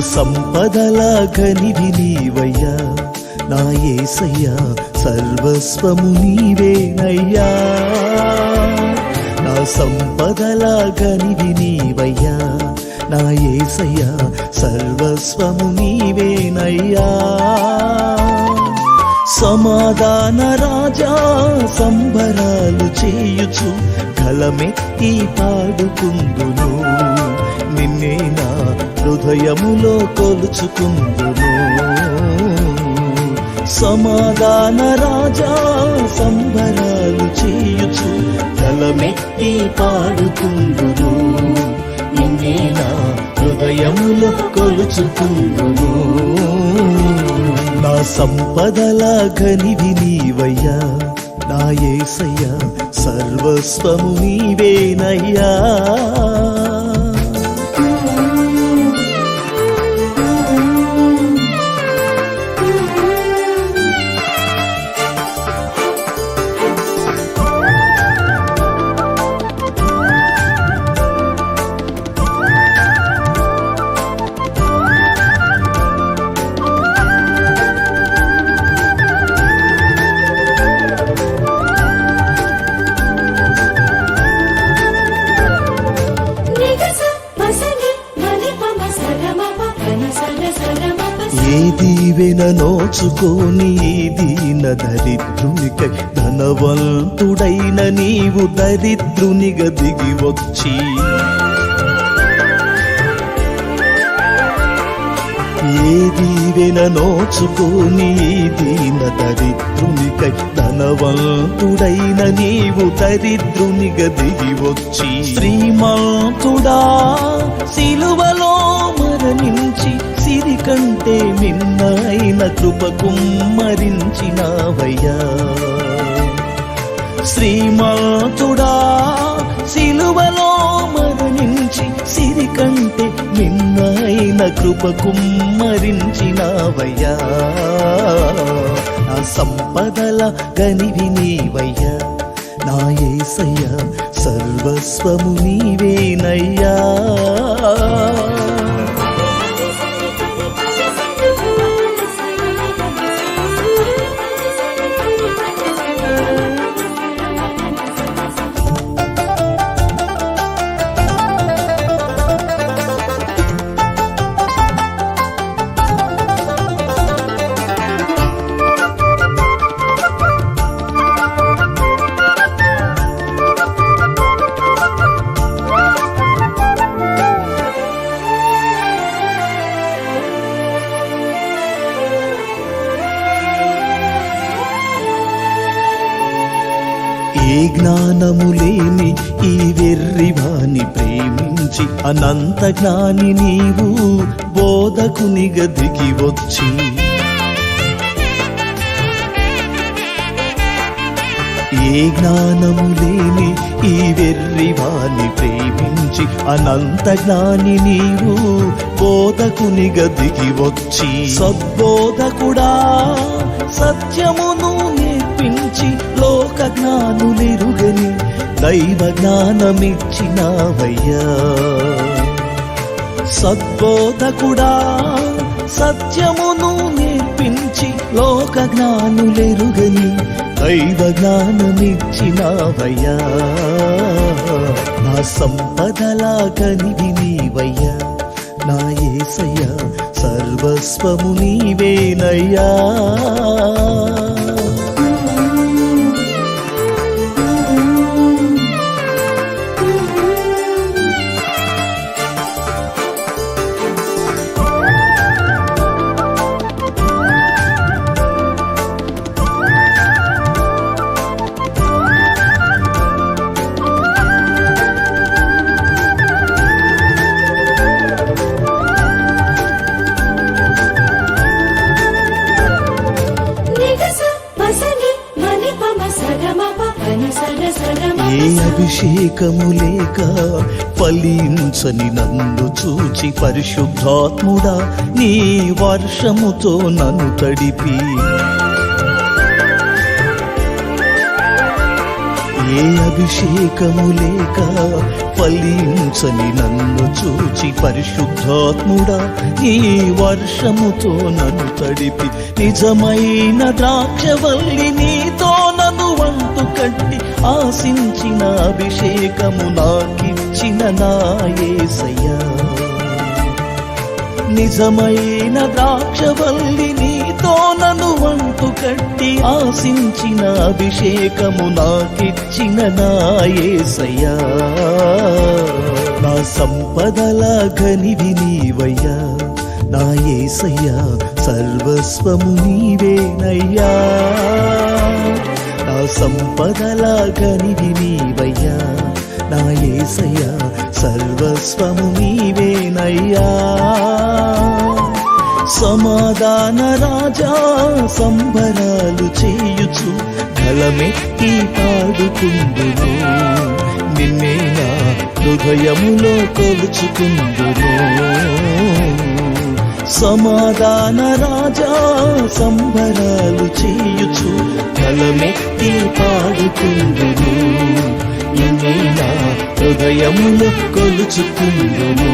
సంపదల గనివి నీవయ్యా నా యేసయ్యా సర్వస్వము నీవేనయ్యా నా సంపదల గనివి నీవయ్యా నా యేసయ్యా సర్వస్వము నీవేనయ్యా సమాధాన రాజా సంబరాలు చేయుచు కలమెత్తి పాడుకుందును నిన్నే నా హృదయములో కొలుచుకుందును సమాధాన రాజా సంబరాలు చేయుచు కలమెత్తి పాడుకుందును నిన్నే నా హృదయములో కొలుచుకుందును నా సంపదల గనివి నీవయ్యా నా యేసయ్యా సర్వస్వము నీవేనయ్యా ఏ దీవెన నోచుకోని దీన దరిద్రునికై ధనవంతుడైన నీవు దరిద్రునిగా దిగి వచ్చి ఏ దీవెన నోచుకోని దీన దరిద్రునికై ధనవంతుడైన నీవు దరిద్రునిగా దిగి వచ్చి శ్రీమంతుడా సిలువలో మరణించి సిరి కంటే మిన్నైన కృప కుమ్మరించినావయ్యా శ్రీమంతుడా సిలువలో మరణించి సిరి కంటే మిన్నైన కృప కుమ్మరించినావయ్యా నా సంపదల గనివి నీవయ్యా నా యేసయ్యా సర్వస్వము నీవేనయ్యా ఏ జ్ఞానము లేని ఈ వెర్రివాని ప్రేమించి అనంత జ్ఞాని నీవు బోధకునిగా దిగి వచ్చి ఏ జ్ఞానము లేని ఈ వెర్రివాని ప్రేమించి అనంత జ్ఞాని నీవు బోధకునిగా దిగి వచ్చి సద్బోధకుడా సత్యమును నేర్పించి లోక జ్ఞానులెరుగని దైవ జ్ఞానమిచ్చినావయ్యా సద్బోధకుడా సత్యమును నేర్పించి లోక జ్ఞానులెరుగని దైవ జ్ఞానమిచ్చినావయ్యా నా సంపదల గనివి నీవయ్యా నా యేసయ్యా సర్వస్వము నీవేనయ్యా ఏ అభిషేకము లేక ఫలించని నన్ను చూచి పరిశుద్ధాత్ముడా నీ వర్షముతో నన్ను తడిపి ఏ ఏ అభిషేకము లేక ఫలించని నన్ను చూచి పరిశుద్ధాత్ముడా నీ వర్షముతో నన్ను తడిపి నిజమైన ద్రాక్షవల్లి నీతో నన్ను వంటు కట్టి ఆశించిన అభిషేకము నాకిచ్చిన నా యేసయ్యా. నిజమైన ద్రాక్షవల్లి నీతో నన్ను వంటు కట్టి ఆశించిన అభిషేకము నాకిచ్చిన నా యేసయ్యా. నా సంపదల గనివి నీవయ్యా నా యేసయ్యా, సర్వస్వము నీవేనయ్యా. నా సంపదల గనివి నీవయ్యా నా యేసయ్యా, సర్వస్వము నీవేనయ్యా. సమాధాన రాజా సంబరాలు చేయుచు గళమెత్తి పాడుకుందును, నిన్నే నా హృదయములో కొలుచుకుందును. సమాధాన రాజా సంబరాలు చేయుచు గళమెత్తి పాడుకుందును, నిన్నే నా హృదయములో కొలుచుకుందును.